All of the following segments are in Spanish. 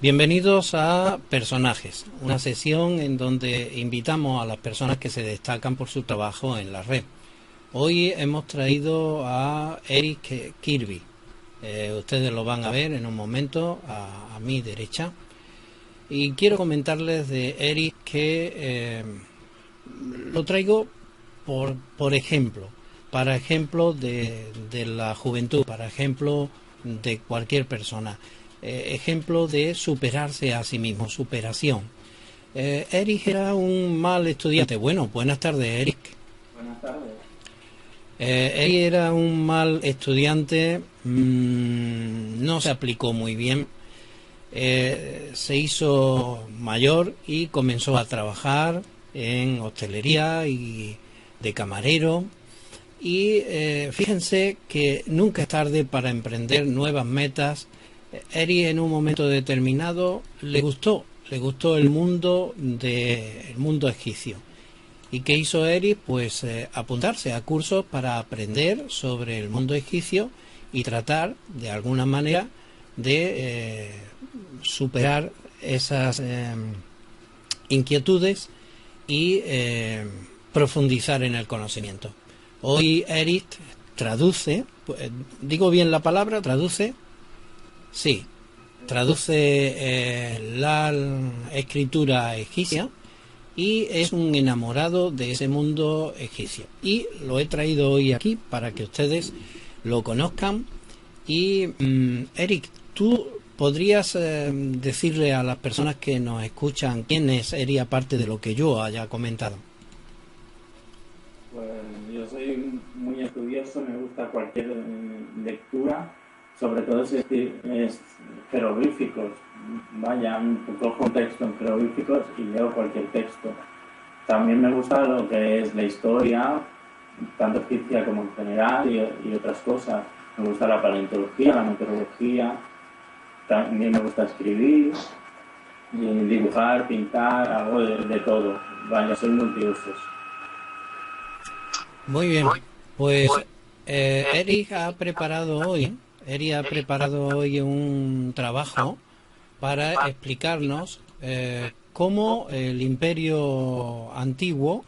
Bienvenidos a Personajes, una sesión en donde invitamos a las personas que se destacan por su trabajo en la red. Hoy hemos traído a Eric Kirby. Ustedes lo van a ver en un momento a mi derecha. Y quiero comentarles de Eric que lo traigo por ejemplo, para ejemplo de la juventud, para ejemplo de cualquier persona. Ejemplo de superarse a sí mismo, superación. Eric era un mal estudiante. Bueno, buenas tardes, Eric. Buenas tardes. Eric era un mal estudiante, no se aplicó muy bien, se hizo mayor y comenzó a trabajar en hostelería y de camarero. Y fíjense que nunca es tarde para emprender nuevas metas. Eric en un momento determinado le gustó el mundo egipcio. ¿Y qué hizo Eric? Pues apuntarse a cursos para aprender sobre el mundo egipcio y tratar de alguna manera de superar esas inquietudes y profundizar en el conocimiento. Hoy Eric traduce, digo bien la palabra, traduce. Sí, traduce la escritura egipcia y es un enamorado de ese mundo egipcio. Y lo he traído hoy aquí para que ustedes lo conozcan. Y Eric, ¿tú podrías decirle a las personas que nos escuchan quién es Eric aparte de lo que yo haya comentado? Pues yo soy muy estudioso, me gusta cualquier lectura. Sobre todo es jeroglíficos, vaya, cojo un texto en jeroglíficos y leo cualquier texto. También me gusta lo que es la historia, tanto egipcia como en general y otras cosas. Me gusta la paleontología, la meteorología, también me gusta escribir, dibujar, pintar, algo de todo. Vaya, soy multiusos. Muy bien, pues Eric ha preparado hoy un trabajo para explicarnos cómo el Imperio Antiguo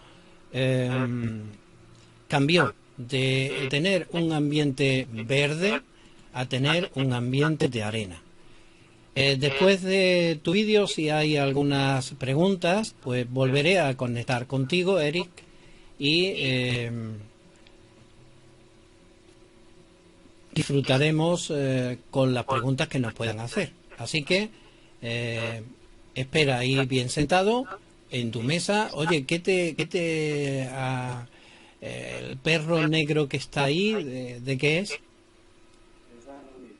cambió de tener un ambiente verde a tener un ambiente de arena. Después de tu vídeo, si hay algunas preguntas, pues volveré a conectar contigo, Eric, y disfrutaremos con las preguntas que nos puedan hacer. Así que espera ahí bien sentado en tu mesa. Oye, el perro negro que está ahí, ¿de qué es? Es Anubis,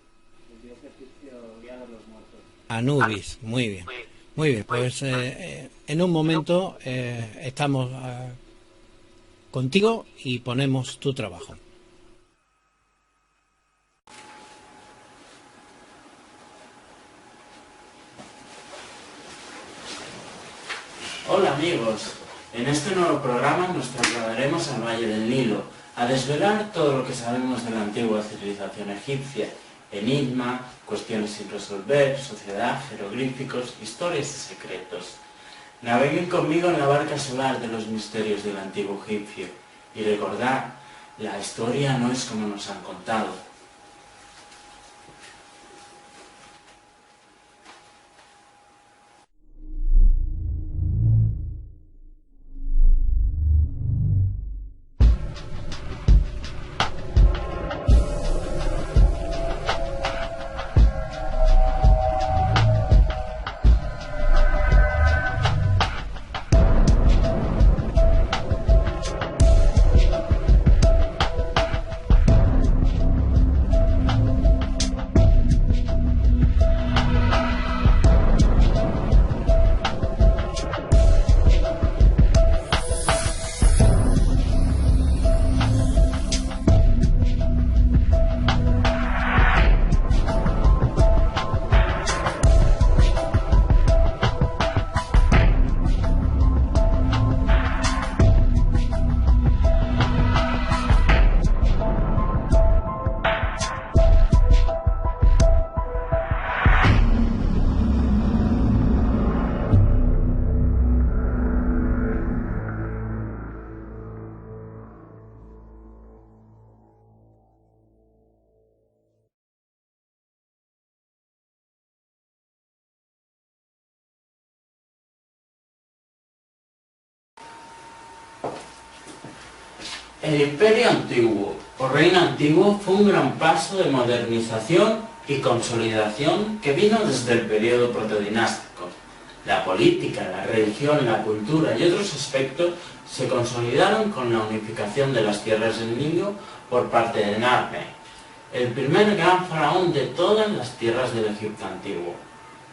el dios egipcio guía de los muertos. Anubis, muy bien. Muy bien, pues en un momento estamos contigo y ponemos tu trabajo. Hola amigos, en este nuevo programa nos trasladaremos al Valle del Nilo a desvelar todo lo que sabemos de la antigua civilización egipcia, enigma, cuestiones sin resolver, sociedad, jeroglíficos, historias y secretos. Naveguen conmigo en la barca solar de los misterios del antiguo egipcio y recordad, la historia no es como nos han contado. El Imperio Antiguo, o Reino Antiguo, fue un gran paso de modernización y consolidación que vino desde el periodo protodinástico. La política, la religión, la cultura y otros aspectos se consolidaron con la unificación de las tierras del Nilo por parte de Narmer, el primer gran faraón de todas las tierras del Egipto antiguo.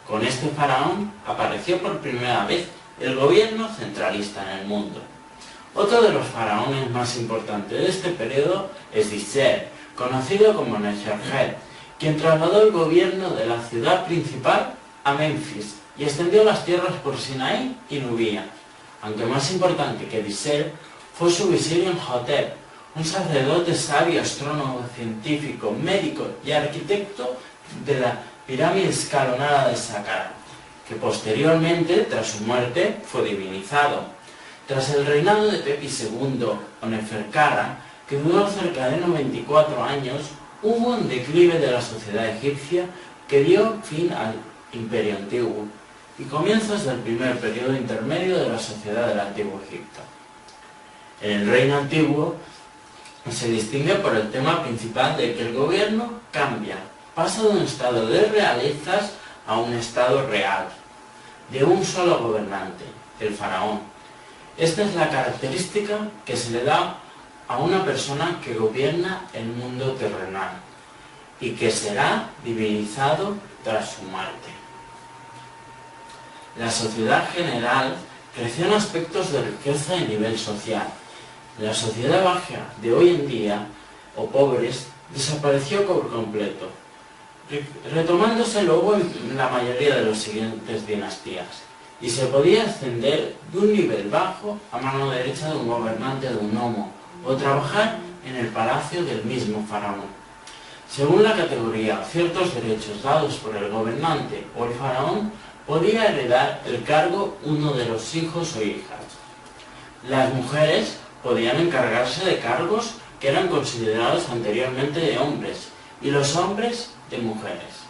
Con este faraón apareció por primera vez el gobierno centralista en el mundo. Otro de los faraones más importantes de este periodo es Djéser, conocido como Nefertret, quien trasladó el gobierno de la ciudad principal a Memphis y extendió las tierras por Sinaí y Nubia. Aunque más importante que Djéser fue su visir Imhotep, un sacerdote sabio, astrónomo, científico, médico y arquitecto de la pirámide escalonada de Saqqara, que posteriormente, tras su muerte, fue divinizado. Tras el reinado de Pepi II o Neferkara, que duró cerca de 94 años, hubo un declive de la sociedad egipcia que dio fin al Imperio Antiguo y comienzos del primer periodo intermedio de la sociedad del Antiguo Egipto. En el Reino Antiguo se distingue por el tema principal de que el gobierno cambia, pasa de un estado de realezas a un estado real, de un solo gobernante, el faraón. Esta es la característica que se le da a una persona que gobierna el mundo terrenal y que será divinizado tras su muerte. La sociedad general creció en aspectos de riqueza y nivel social. La sociedad baja de hoy en día, o pobres, desapareció por completo, retomándose luego en la mayoría de las siguientes dinastías, y se podía ascender de un nivel bajo a mano derecha de un gobernante de un nomo, o trabajar en el palacio del mismo faraón. Según la categoría, ciertos derechos dados por el gobernante o el faraón, podía heredar el cargo uno de los hijos o hijas. Las mujeres podían encargarse de cargos que eran considerados anteriormente de hombres, y los hombres de mujeres.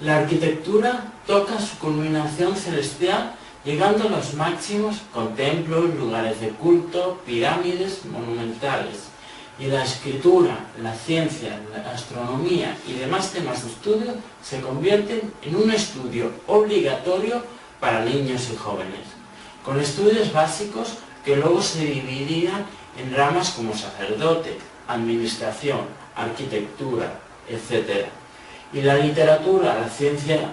La arquitectura toca su culminación celestial llegando a los máximos con templos, lugares de culto, pirámides monumentales. Y la escritura, la ciencia, la astronomía y demás temas de estudio se convierten en un estudio obligatorio para niños y jóvenes, con estudios básicos que luego se dividían en ramas como sacerdote, administración, arquitectura, etc. Y la literatura, la ciencia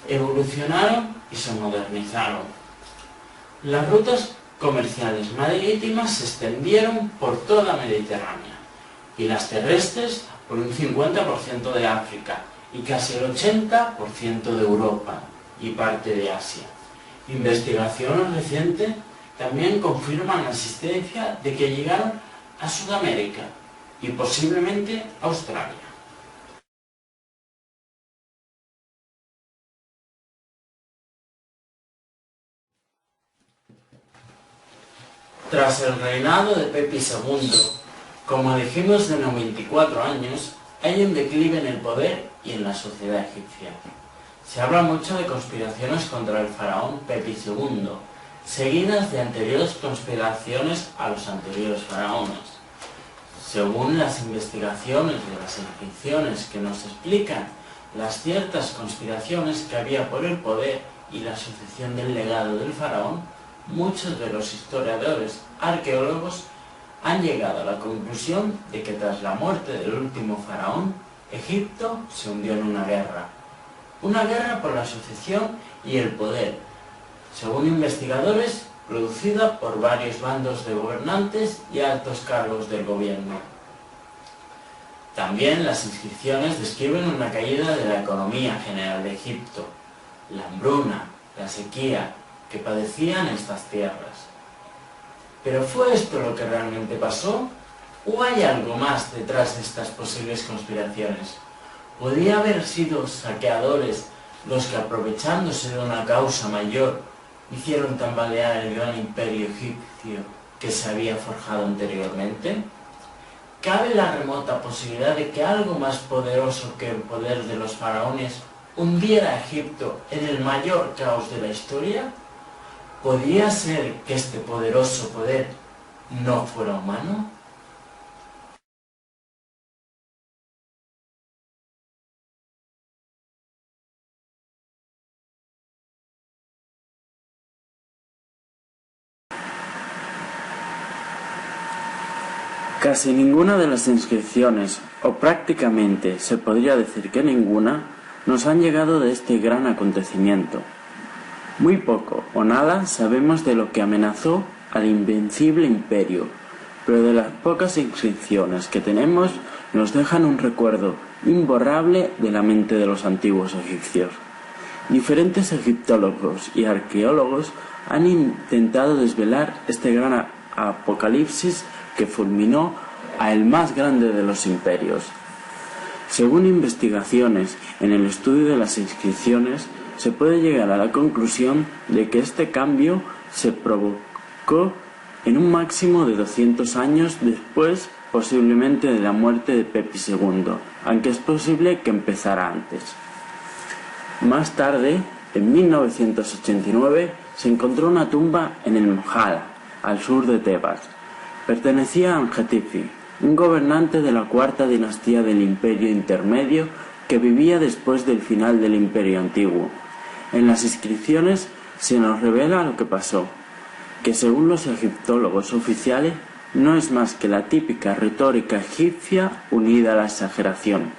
evolucionaron y se modernizaron. Las rutas comerciales marítimas se extendieron por toda Mediterránea y las terrestres por un 50% de África y casi el 80% de Europa y parte de Asia. Investigaciones recientes también confirman la existencia de que llegaron a Sudamérica y posiblemente a Australia. Tras el reinado de Pepi II, como dijimos de 94 años, hay un declive en el poder y en la sociedad egipcia. Se habla mucho de conspiraciones contra el faraón Pepi II, seguidas de anteriores conspiraciones a los anteriores faraones. Según las investigaciones de las inscripciones que nos explican las ciertas conspiraciones que había por el poder y la sucesión del legado del faraón, muchos de los historiadores arqueólogos han llegado a la conclusión de que tras la muerte del último faraón, Egipto se hundió en una guerra por la sucesión y el poder, según investigadores, producida por varios bandos de gobernantes y altos cargos del gobierno. También las inscripciones describen una caída de la economía general de Egipto, la hambruna, la sequía que padecían estas tierras. ¿Pero fue esto lo que realmente pasó? ¿O hay algo más detrás de estas posibles conspiraciones? ¿Podría haber sido saqueadores los que, aprovechándose de una causa mayor, hicieron tambalear el gran imperio egipcio que se había forjado anteriormente? ¿Cabe la remota posibilidad de que algo más poderoso que el poder de los faraones hundiera a Egipto en el mayor caos de la historia? ¿Podría ser que este poderoso poder no fuera humano? Casi ninguna de las inscripciones, o prácticamente se podría decir que ninguna, nos han llegado de este gran acontecimiento. Muy poco o nada sabemos de lo que amenazó al invencible imperio, pero de las pocas inscripciones que tenemos nos dejan un recuerdo imborrable de la mente de los antiguos egipcios. Diferentes egiptólogos y arqueólogos han intentado desvelar este gran apocalipsis que fulminó a el más grande de los imperios. Según investigaciones en el estudio de las inscripciones, se puede llegar a la conclusión de que este cambio se provocó en un máximo de 200 años después, posiblemente de la muerte de Pepi II, aunque es posible que empezara antes. Más tarde, en 1989, se encontró una tumba en el Mojala, al sur de Tebas. Pertenecía a Anjetifi, un gobernante de la cuarta dinastía del Imperio Intermedio que vivía después del final del Imperio Antiguo. En las inscripciones se nos revela lo que pasó, que según los egiptólogos oficiales no es más que la típica retórica egipcia unida a la exageración.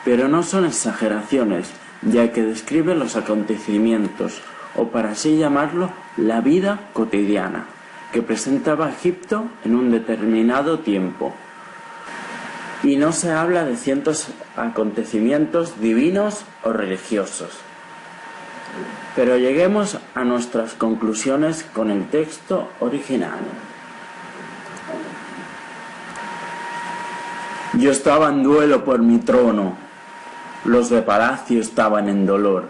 Pero no son exageraciones, ya que describe los acontecimientos, o para así llamarlo, la vida cotidiana, que presentaba Egipto en un determinado tiempo. Y no se habla de ciertos acontecimientos divinos o religiosos. Pero lleguemos a nuestras conclusiones con el texto original. Yo estaba en duelo por mi trono. Los de palacio estaban en dolor,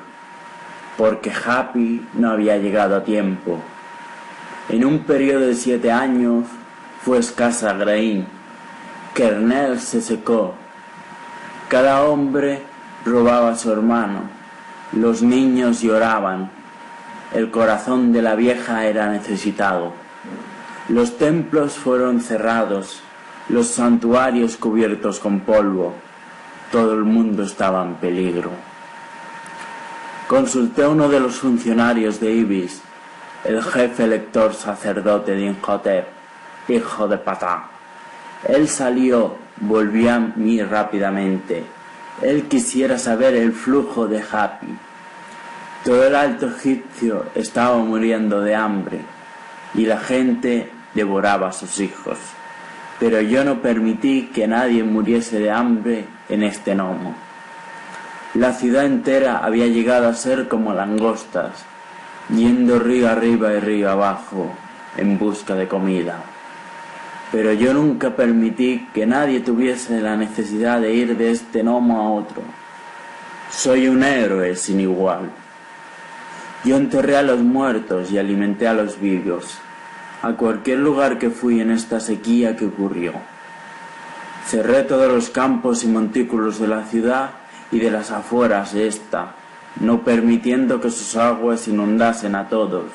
porque Hapi no había llegado a tiempo. En un periodo de 7 años fue escasa graín, Kernel se secó, cada hombre robaba a su hermano, los niños lloraban, el corazón de la vieja era necesitado, los templos fueron cerrados, los santuarios cubiertos con polvo, todo el mundo estaba en peligro. Consulté a uno de los funcionarios de Ibis, el jefe lector sacerdote de Imhotep, hijo de Patá. Él salió, volvió a mí rápidamente. Él quisiera saber el flujo de Hapi. Todo el alto egipcio estaba muriendo de hambre y la gente devoraba a sus hijos. Pero yo no permití que nadie muriese de hambre en este nomo. La ciudad entera había llegado a ser como langostas, yendo río arriba y río abajo en busca de comida. Pero yo nunca permití que nadie tuviese la necesidad de ir de este nomo a otro. Soy un héroe sin igual. Yo enterré a los muertos y alimenté a los vivos, a cualquier lugar que fui en esta sequía que ocurrió. Cerré todos los campos y montículos de la ciudad y de las afueras de esta, no permitiendo que sus aguas inundasen a todos,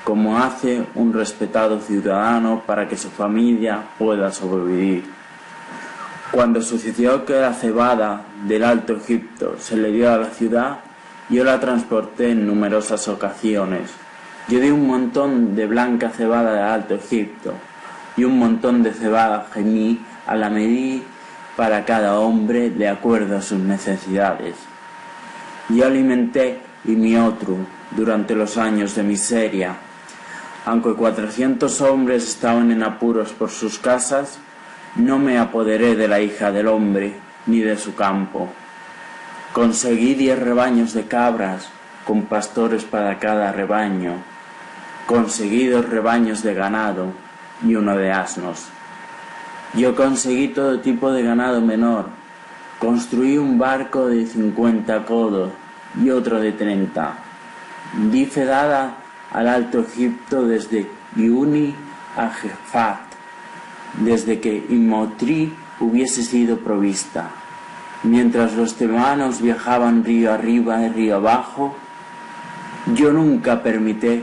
como hace un respetado ciudadano para que su familia pueda sobrevivir. Cuando sucedió que la cebada del Alto Egipto se le dio a la ciudad, yo la transporté en numerosas ocasiones. Yo di un montón de blanca cebada del Alto Egipto y un montón de cebada gemí a la medida para cada hombre de acuerdo a sus necesidades. Yo alimenté Imiotru durante los años de miseria. Aunque 400 hombres estaban en apuros por sus casas, no me apoderé de la hija del hombre ni de su campo. Conseguí 10 rebaños de cabras con pastores para cada rebaño. Conseguí 2 rebaños de ganado y 1 de asnos. Yo conseguí todo tipo de ganado menor. Construí un barco de 50 codos y otro de 30. Di fedada al Alto Egipto desde Iuni a Jefat, desde que Imhotri hubiese sido provista. Mientras los tebanos viajaban río arriba y río abajo, yo nunca permití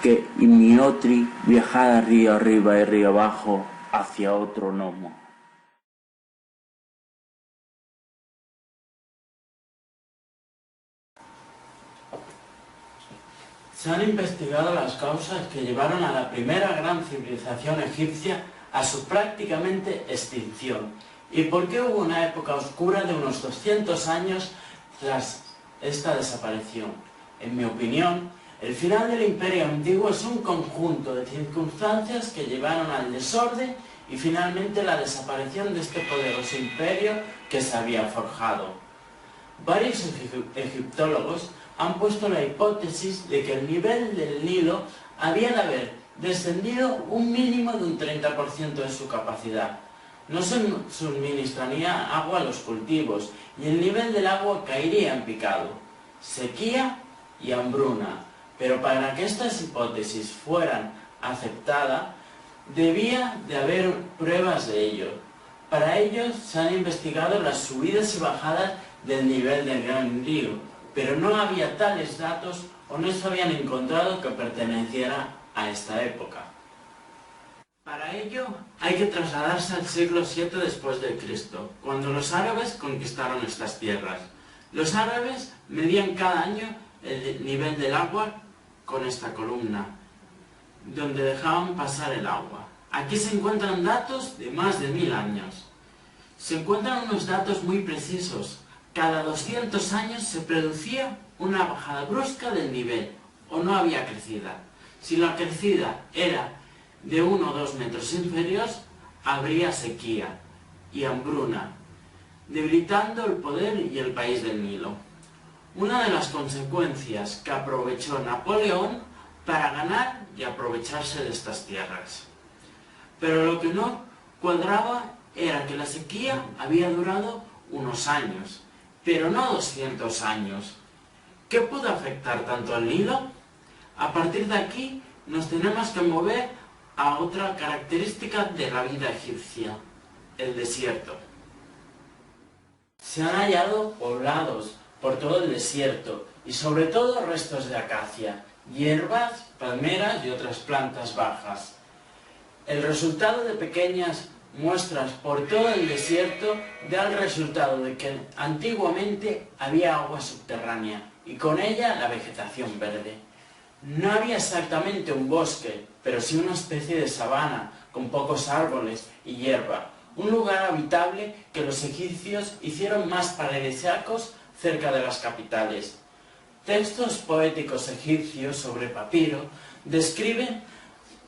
que Imhotri viajara río arriba y río abajo hacia otro nomo. Se han investigado las causas que llevaron a la primera gran civilización egipcia a su prácticamente extinción. ¿Y por qué hubo una época oscura de unos 200 años tras esta desaparición? En mi opinión, el final del Imperio Antiguo es un conjunto de circunstancias que llevaron al desorden y finalmente la desaparición de este poderoso imperio que se había forjado. Varios egiptólogos han puesto la hipótesis de que el nivel del Nilo había de haber descendido un mínimo de un 30% de su capacidad. No se suministraría agua a los cultivos y el nivel del agua caería en picado, sequía y hambruna. Pero para que estas hipótesis fueran aceptadas, debía de haber pruebas de ello. Para ello se han investigado las subidas y bajadas del nivel del Gran Río, pero no había tales datos o no se habían encontrado que perteneciera a esta época. Para ello hay que trasladarse al siglo VII después de Cristo, cuando los árabes conquistaron estas tierras. Los árabes medían cada año el nivel del agua con esta columna, donde dejaban pasar el agua. Aquí se encuentran datos de más de 1000 años. Se encuentran unos datos muy precisos. Cada 200 años se producía una bajada brusca del nivel, o no había crecida. Si la crecida era de 1 o 2 metros inferiores, habría sequía y hambruna, debilitando el poder y el país del Nilo. Una de las consecuencias que aprovechó Napoleón para ganar y aprovecharse de estas tierras. Pero lo que no cuadraba era que la sequía había durado unos años, pero no 200 años. ¿Qué pudo afectar tanto al Nilo? A partir de aquí nos tenemos que mover a otra característica de la vida egipcia, el desierto. Se han hallado poblados por todo el desierto y sobre todo restos de acacia, hierbas, palmeras y otras plantas bajas. El resultado de pequeñas muestras por todo el desierto da el resultado de que antiguamente había agua subterránea y con ella la vegetación verde. No había exactamente un bosque, pero sí una especie de sabana con pocos árboles y hierba, un lugar habitable que los egipcios hicieron más paradisíacos cerca de las capitales. Textos poéticos egipcios sobre papiro describen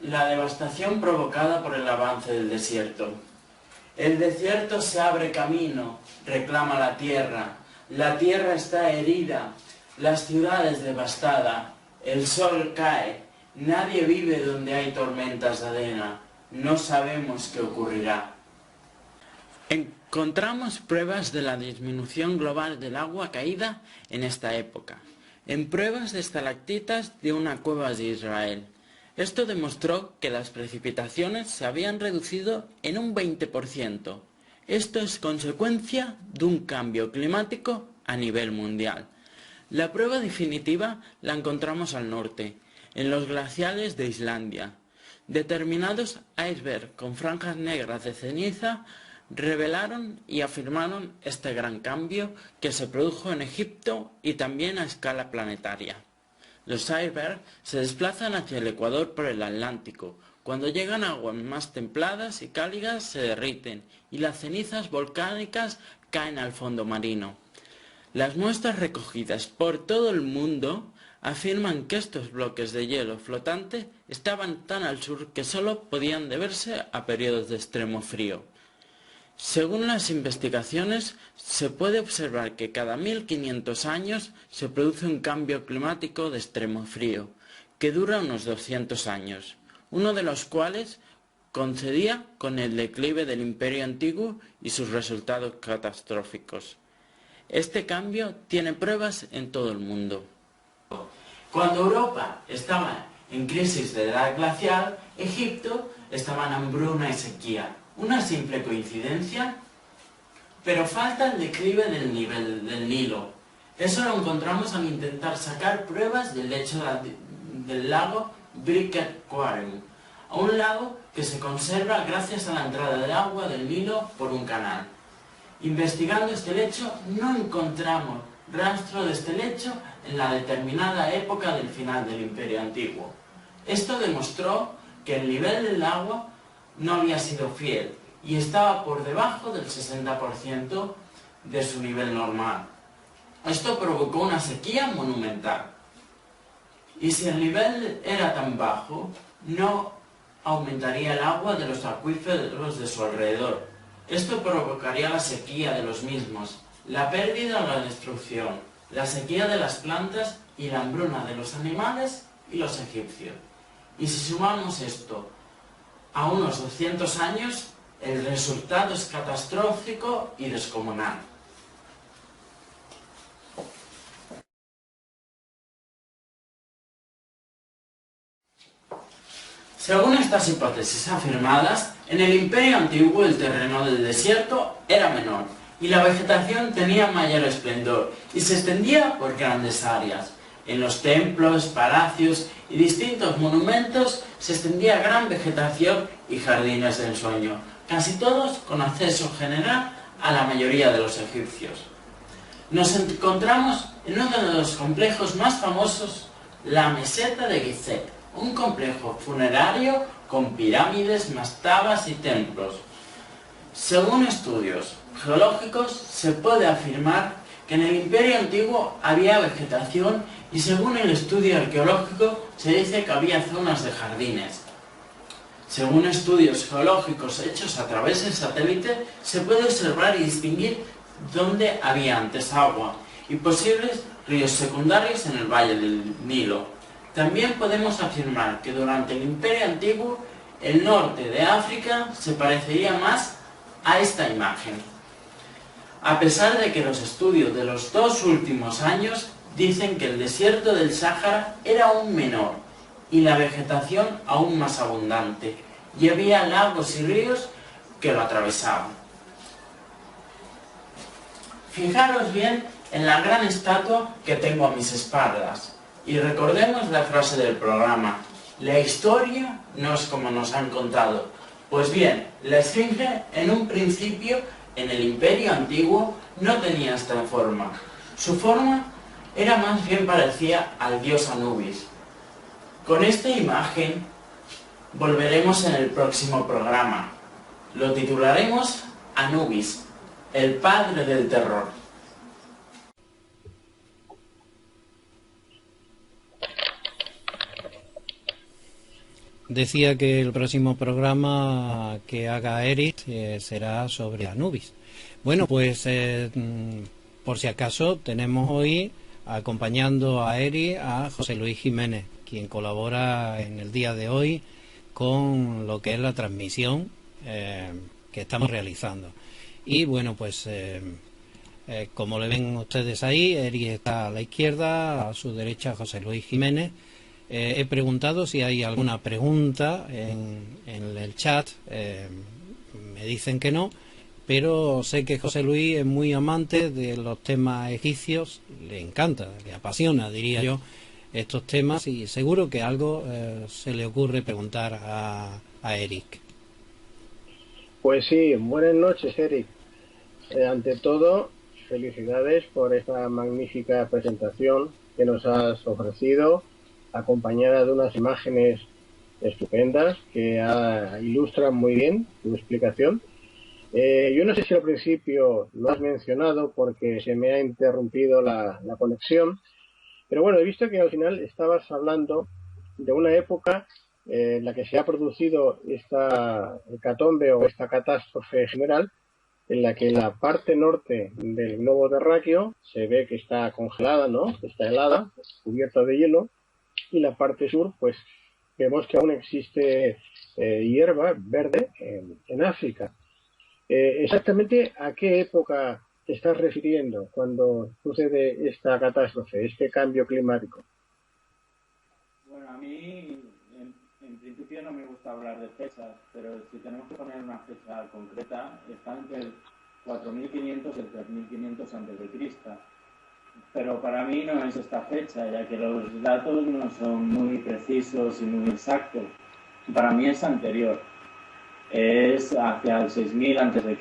la devastación provocada por el avance del desierto. El desierto se abre camino, reclama la tierra está herida, las ciudades devastadas, el sol cae, nadie vive donde hay tormentas de arena, no sabemos qué ocurrirá. Encontramos pruebas de la disminución global del agua caída en esta época, en pruebas de estalactitas de una cueva de Israel. Esto demostró que las precipitaciones se habían reducido en un 20%. Esto es consecuencia de un cambio climático a nivel mundial. La prueba definitiva la encontramos al norte, en los glaciares de Islandia. Determinados icebergs con franjas negras de ceniza revelaron y afirmaron este gran cambio que se produjo en Egipto y también a escala planetaria. Los icebergs se desplazan hacia el ecuador por el Atlántico. Cuando llegan a aguas más templadas y cálidas se derriten y las cenizas volcánicas caen al fondo marino. Las muestras recogidas por todo el mundo afirman que estos bloques de hielo flotante estaban tan al sur que solo podían deberse a periodos de extremo frío. Según las investigaciones, se puede observar que cada 1500 años se produce un cambio climático de extremo frío, que dura unos 200 años, uno de los cuales coincidía con el declive del Imperio Antiguo y sus resultados catastróficos. Este cambio tiene pruebas en todo el mundo. Cuando Europa estaba en crisis de edad glacial, Egipto estaba en hambruna y sequía. ¿Una simple coincidencia? Pero falta el declive del nivel del Nilo. Eso lo encontramos al intentar sacar pruebas del lecho del lago Birket Aquarium, a un lago que se conserva gracias a la entrada de agua del Nilo por un canal. Investigando este lecho no encontramos rastro de este lecho en la determinada época del final del Imperio Antiguo. Esto demostró que el nivel del agua no había sido fiel y estaba por debajo del 60% de su nivel normal. Esto provocó una sequía monumental. Y si el nivel era tan bajo, no aumentaría el agua de los acuíferos de su alrededor. Esto provocaría la sequía de los mismos, la pérdida o la destrucción, la sequía de las plantas y la hambruna de los animales y los egipcios. Y si sumamos esto a unos 200 años, el resultado es catastrófico y descomunal. Según estas hipótesis afirmadas, en el Imperio Antiguo el terreno del desierto era menor y la vegetación tenía mayor esplendor y se extendía por grandes áreas. En los templos, palacios y distintos monumentos se extendía gran vegetación y jardines de ensueño, casi todos con acceso general a la mayoría de los egipcios. Nos encontramos en uno de los complejos más famosos, la meseta de Gizeh, un complejo funerario con pirámides, mastabas y templos. Según estudios geológicos, se puede afirmar que en el Imperio Antiguo había vegetación y según el estudio arqueológico se dice que había zonas de jardines. Según estudios geológicos hechos a través del satélite, se puede observar y distinguir dónde había antes agua y posibles ríos secundarios en el valle del Nilo. También podemos afirmar que durante el Imperio Antiguo el norte de África se parecería más a esta imagen. A pesar de que los estudios de los 2 últimos años dicen que el desierto del Sáhara era aún menor y la vegetación aún más abundante, y había lagos y ríos que lo atravesaban. Fijaros bien en la gran estatua que tengo a mis espaldas. Y recordemos la frase del programa: la historia no es como nos han contado. Pues bien, la Esfinge en un principio en el Imperio Antiguo no tenía esta forma. Su forma era más bien parecida al dios Anubis. Con esta imagen volveremos en el próximo programa. Lo titularemos Anubis, el padre del terror. Decía que el próximo programa que haga Eric será sobre Anubis. Bueno, pues por si acaso tenemos hoy acompañando a Eric a José Luis Jiménez, quien colabora en el día de hoy con lo que es la transmisión que estamos realizando. Y bueno, pues como le ven ustedes ahí, Eric está a la izquierda, a su derecha José Luis Jiménez. He preguntado si hay alguna pregunta en el chat, me dicen que no, pero sé que José Luis es muy amante de los temas egipcios, le encanta, le apasiona, diría yo, estos temas, y seguro que algo se le ocurre preguntar a Eric. Pues sí, buenas noches, Eric. Ante todo, felicidades por esta magnífica presentación que nos has ofrecido, acompañada de unas imágenes estupendas que ilustran muy bien tu explicación. Yo no sé si al principio lo has mencionado porque se me ha interrumpido la conexión, pero bueno, he visto que al final estabas hablando de una época en la que se ha producido esta hecatombe o esta catástrofe general, en la que la parte norte del globo terráqueo se ve que está congelada, ¿no? Está helada, cubierta de hielo, y la parte sur, pues vemos que aún existe hierba verde en África. Exactamente a qué época te estás refiriendo cuando sucede esta catástrofe, este cambio climático. Bueno, a mí en principio no me gusta hablar de fechas, pero si tenemos que poner una fecha concreta, está entre el 4500 y el 3500 a.C. Pero para mí no es esta fecha, ya que los datos no son muy precisos y muy exactos. Para mí es anterior. Es hacia el 6000 a.C.,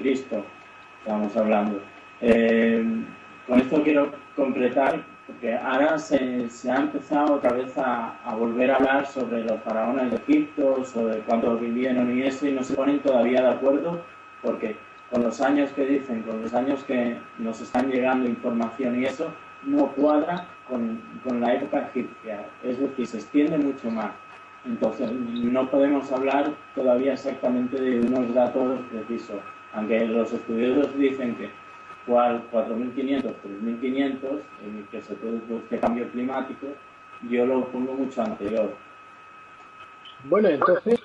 estamos hablando. Con esto quiero completar Porque ahora se ha empezado otra vez a volver a hablar sobre los faraones de Egipto, sobre cuántos vivieron y eso, y no se ponen todavía de acuerdo, porque con los años que dicen, con los años que nos están llegando información y eso, no cuadra con la época egipcia. Es decir, se extiende mucho más. Entonces, no podemos hablar todavía exactamente de unos datos precisos, aunque los estudiosos dicen que 4.500, 3.500, en el que se produjo este cambio climático, yo lo pongo mucho anterior. Bueno, entonces,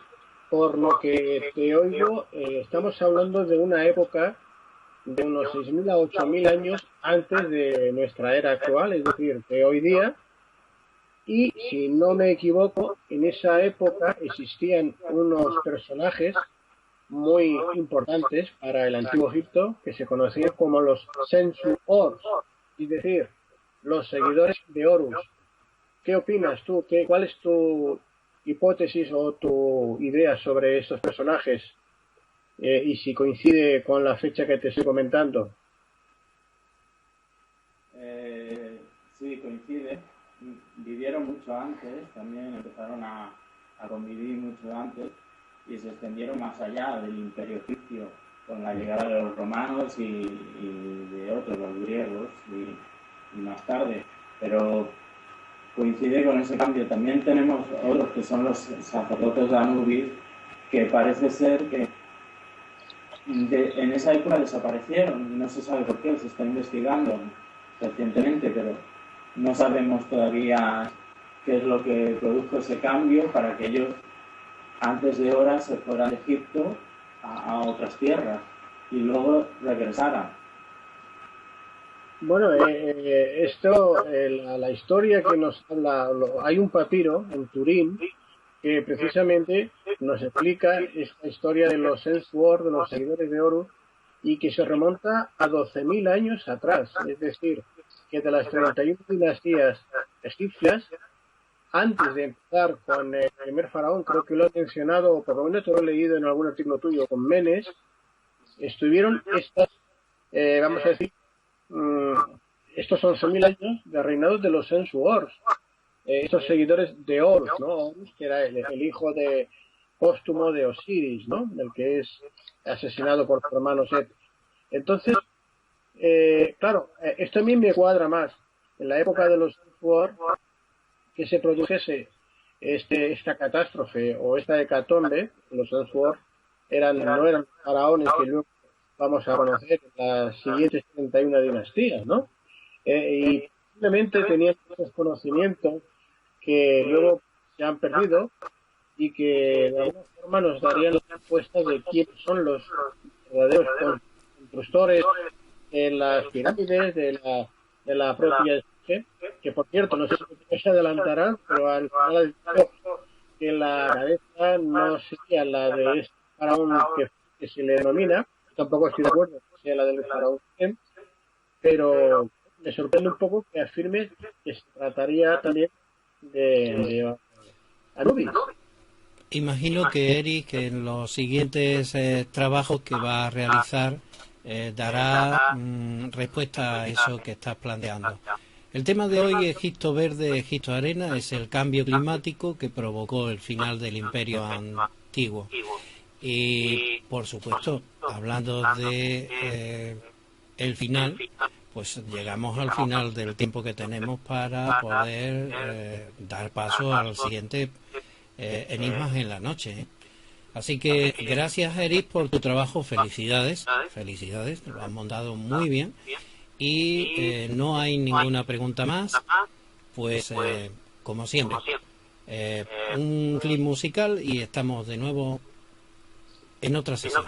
por lo que te oigo, estamos hablando de una época de unos 6.000 a 8.000 años antes de nuestra era actual, es decir, de hoy día. Y si no me equivoco, en esa época existían unos personajes muy importantes para el antiguo Egipto que se conocían como los Sensu-Ors, es decir, los seguidores de Horus. ¿Qué opinas tú? ¿Cuál es tu hipótesis o tu idea sobre estos personajes? Y si coincide con la fecha que te estoy comentando. Sí, coincide. Vivieron mucho antes, también empezaron a convivir mucho antes y se extendieron más allá del imperio egipcio con la llegada de los romanos y de otros, los griegos y más tarde. Pero coincide con ese cambio. También tenemos otros que son los sacerdotes de Anubis, que parece ser que en esa época desaparecieron, no se sabe por qué, se está investigando recientemente, pero no sabemos todavía qué es lo que produjo ese cambio para que ellos antes de horas se fueran de Egipto a otras tierras y luego regresaran. Bueno, la historia que nos habla, hay un papiro en Turín que precisamente nos explica esta historia de los Sensu-Ors, de los seguidores de Horus, y que se remonta a 12.000 años atrás, es decir, que de las 31 dinastías egipcias, antes de empezar con el primer faraón, creo que lo he mencionado, o por lo menos te lo he leído en algún artículo tuyo, con Menes, estuvieron estas, vamos a decir, estos 11.000 años de reinado de los Sensu-Ors, estos seguidores de Horus, ¿no? Horus, que era el hijo de póstumo de Osiris, ¿no? El que es asesinado por su hermano Set. Entonces, claro, esto a mí me cuadra más. En la época de los Sensu-Ors, que se produjese esta catástrofe o esta hecatombe, los Sensu-Ors no eran faraones que luego vamos a conocer en las siguientes 31 dinastías, ¿no? Y simplemente tenían esos conocimientos que luego se han perdido y que de alguna forma nos darían la respuesta de quiénes son los verdaderos constructores de las pirámides, de la propia Esfinge, que por cierto, no sé si se adelantarán, pero al final ha dicho que la cabeza no sería la de este faraón que se le denomina, tampoco estoy de acuerdo que sea la del faraón, pero me sorprende un poco que afirme que se trataría también de Anubis. Imagino que Eric en los siguientes trabajos que va a realizar dará respuesta a eso que estás planteando. El tema de hoy, Egipto Verde, Egipto Arena, es el cambio climático que provocó el final del Imperio Antiguo. Y, por supuesto, hablando de el final, pues llegamos al final del tiempo que tenemos para poder dar paso al siguiente Enigmas en la Noche. Así que gracias, Eric, por tu trabajo. Felicidades, lo has montado muy bien. Y no hay ninguna pregunta más, pues como siempre, un clip musical y estamos de nuevo en otra sesión.